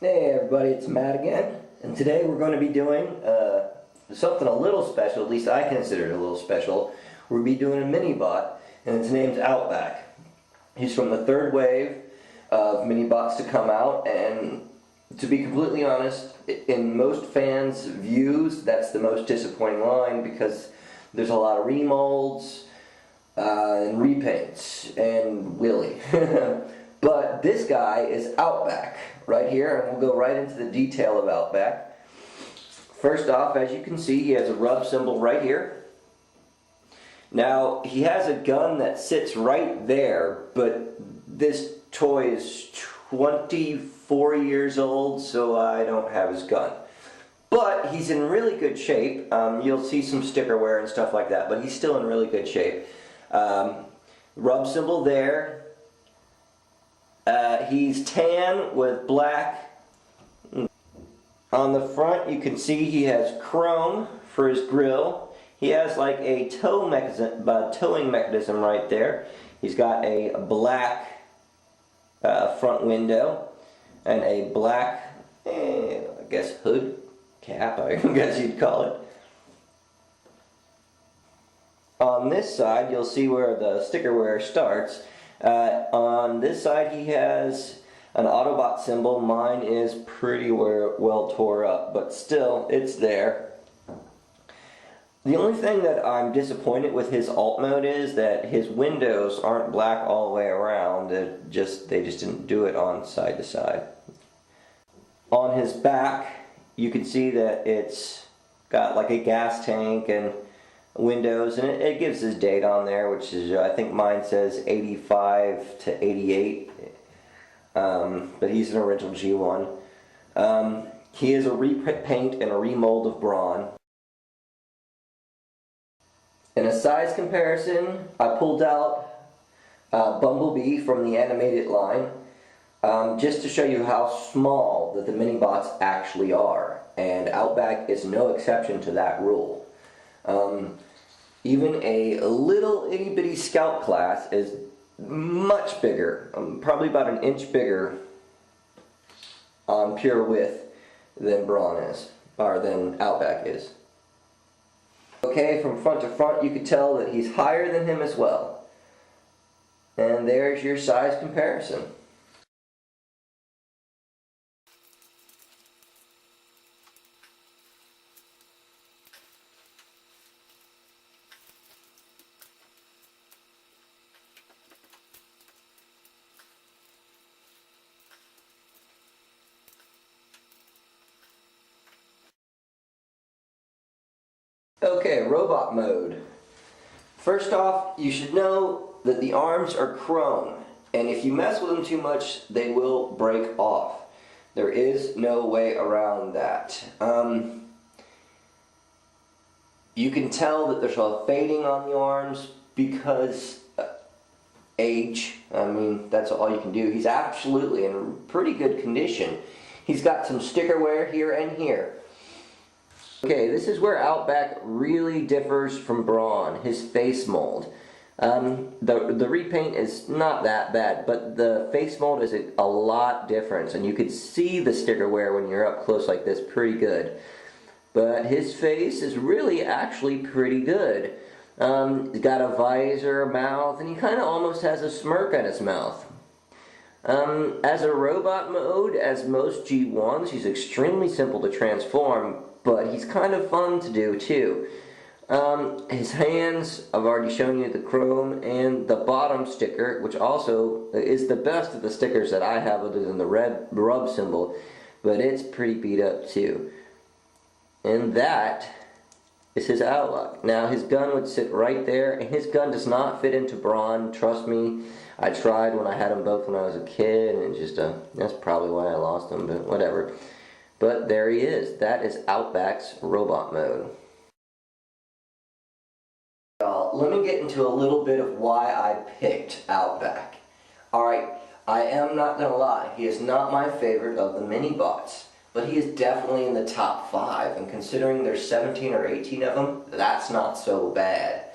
Hey everybody, it's Matt again, and today we're going to be doing something a little special, at least I consider it a little special. We'll be doing a mini bot, and his name's Outback. He's from the third wave of mini bots to come out, and to be completely honest, in most fans' views, that's the most disappointing line because there's a lot of remolds and repaints and Willy. But this guy is Outback right here, and we'll go right into the detail of Outback. First off, as you can see, he has a rub symbol right here. Now, he has a gun that sits right there, but this toy is 24 years old, so I don't have his gun. But he's in really good shape. You'll see some sticker wear and stuff like that, but he's still in really good shape. Rub symbol there. He's tan with black. On the front you can see he has chrome for his grill. He has like a towing mechanism right there. He's got a black front window and a black, I guess, hood cap, I guess you'd call it. On this side you'll see where the sticker wear starts. On this side he has an Autobot symbol. Mine is pretty well tore up, but still, it's there. The only thing that I'm disappointed with his alt mode is that his windows aren't black all the way around. They just didn't do it on side to side. On his back, you can see that it's got like a gas tank and windows, and it gives his date on there, which is, I think mine says 85 to 88, but he's an original G1. He is a repaint and a remold of Brawn. In a size comparison, I pulled out Bumblebee from the animated line, just to show you how small that the mini bots actually are, and Outback is no exception to that rule. Even a little itty bitty scout class is much bigger, probably about an inch bigger on pure width than Brawn is, or than Outback is. Okay, from front to front you can tell that he's higher than him as well. And there's your size comparison. Okay, robot mode. First off, you should know that the arms are chrome, and if you mess with them too much, they will break off. There is no way around that. You can tell that there's a fading on the arms because age. I mean, that's all you can do. He's absolutely in pretty good condition. He's got some sticker wear here and here. Okay, this is where Outback really differs from Brawn, his face mold. The repaint is not that bad, but the face mold is a lot different, and you could see the sticker wear when you're up close like this pretty good. But his face is really actually pretty good. He's got a visor, a mouth, and he kind of almost has a smirk on his mouth. As a robot mode, as most G1s, he's extremely simple to transform, but he's kind of fun to do too. His hands, I've already shown you the chrome, and the bottom sticker, which also is the best of the stickers that I have other than the red rub symbol, but it's pretty beat up too. And that is his outlook. Now his gun would sit right there, and his gun does not fit into Brawn, trust me. I tried when I had them both when I was a kid, and it's just that's probably why I lost them, but whatever. But there he is. That is Outback's robot mode. Let me get into a little bit of why I picked Outback. Alright, I am not going to lie, he is not my favorite of the mini bots, but he is definitely in the top 5, and considering there's 17 or 18 of them, that's not so bad.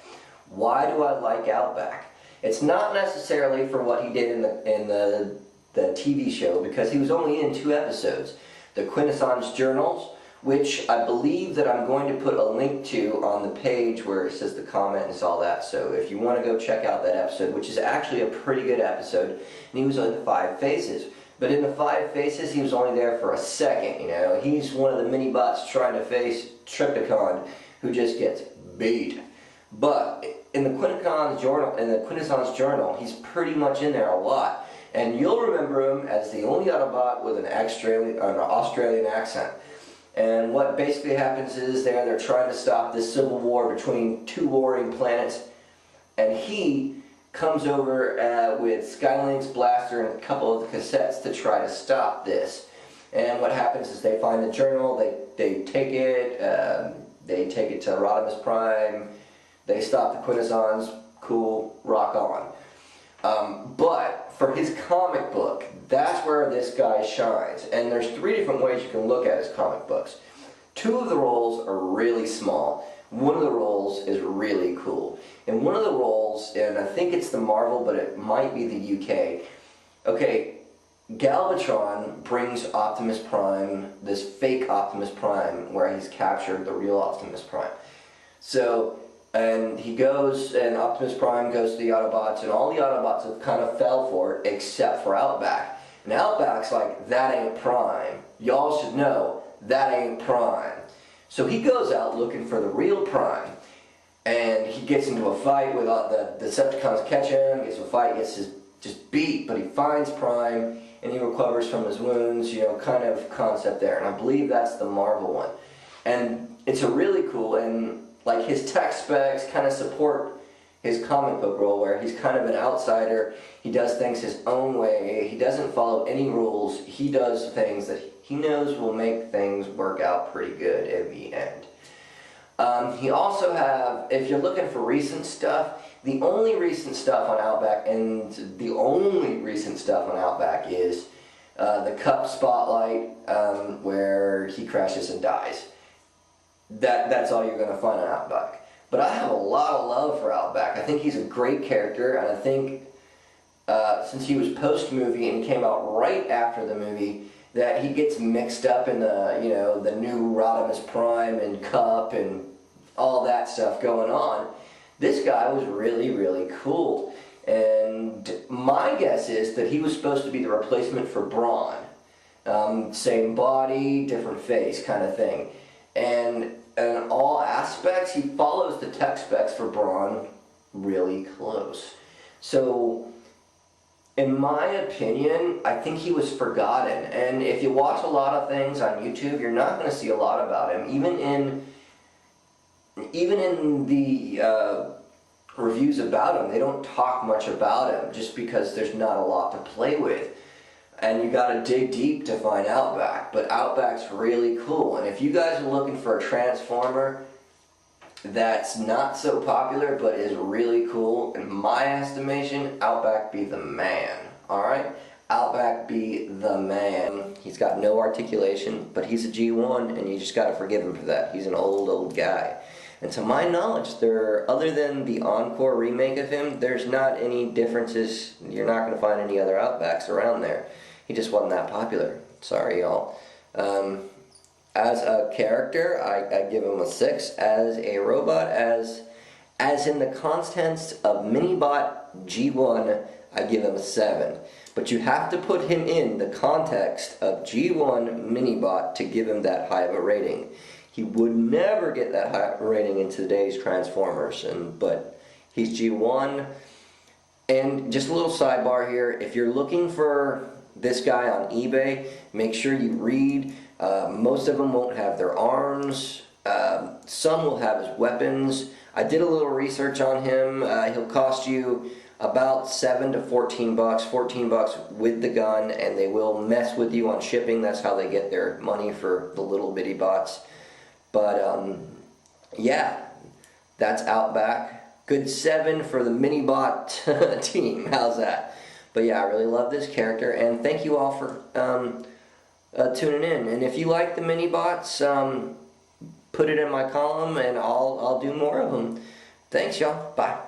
Why do I like Outback? It's not necessarily for what he did in the the TV show, because he was only in 2 episodes. The Quintessence Journals, which I believe that I'm going to put a link to on the page where it says the comment and all that. So if you want to go check out that episode, which is actually a pretty good episode, and he was on the 5 Faces. But in the 5 Faces, he was only there for a second, you know. He's one of the mini-bots trying to face Tripticon, who just gets beat. But in the Quintessence Journal, he's pretty much in there a lot. And you'll remember him as the only Autobot with an Australian accent. And what basically happens is they're trying to stop this civil war between 2 warring planets, and he comes over with Skylink's blaster and a couple of the cassettes to try to stop this. And what happens is they find the journal, they take it to Rodimus Prime, they stop the Quintessons, cool, rock on. But for his comic book, that's where this guy shines. And there's 3 different ways you can look at his comic books. 2 of the roles are really small. One of the roles is really cool. And one of the roles, and I think it's the Marvel, but it might be the UK. Okay, Galvatron brings Optimus Prime, this fake Optimus Prime, where he's captured the real Optimus Prime. So, and he goes, and Optimus Prime goes to the Autobots, and all the Autobots have kind of fell for it, except for Outback. And Outback's like, that ain't Prime. Y'all should know, that ain't Prime. So he goes out looking for the real Prime, and he gets into a fight with the Decepticons catch him, gets into a fight, gets just beat, but he finds Prime, and he recovers from his wounds, you know, kind of concept there. And I believe that's the Marvel one. And it's a really cool, and like his tech specs kind of support his comic book role, where he's kind of an outsider. He does things his own way. He doesn't follow any rules. He does things that he knows will make things work out pretty good in the end. He also if you're looking for recent stuff, the only recent stuff on Outback, is the Cup Spotlight, where he crashes and dies. That's all you're going to find on Outback. But I have a lot of love for Outback. I think he's a great character, and I think since he was post-movie and he came out right after the movie, that he gets mixed up in the new Rodimus Prime and Cup and all that stuff going on. This guy was really, really cool. And my guess is that he was supposed to be the replacement for Brawn. Same body, different face kind of thing. And in all aspects, he follows the tech specs for Brawn really close. So, in my opinion, I think he was forgotten. And if you watch a lot of things on YouTube, you're not going to see a lot about him. Even in the reviews about him, they don't talk much about him, just because there's not a lot to play with. And you gotta dig deep to find Outback, but Outback's really cool. And if you guys are looking for a Transformer that's not so popular but is really cool, in my estimation, Outback be the man. Alright? Outback be the man. He's got no articulation, but he's a G1, and you just gotta forgive him for that. He's an old guy. And to my knowledge, other than the Encore remake of him, there's not any differences. You're not going to find any other Outbacks around there. He just wasn't that popular. Sorry, y'all. As a character, I give him a 6. As a robot, as in the contents of Minibot G1, I give him a 7. But you have to put him in the context of G1 Minibot to give him that high of a rating. He would never get that high rating in today's Transformers, but he's G1. And just a little sidebar here, if you're looking for this guy on eBay, make sure you read. Most of them won't have their arms. Some will have his weapons. I did a little research on him. He'll cost you about $7 to $14, $14 with the gun, and they will mess with you on shipping. That's how they get their money for the little bitty bots. But, yeah, that's Outback. Good 7 for the Minibot team. How's that? But yeah, I really love this character, and thank you all for tuning in. And if you like the Minibots, put it in my column, and I'll do more of them. Thanks, y'all. Bye.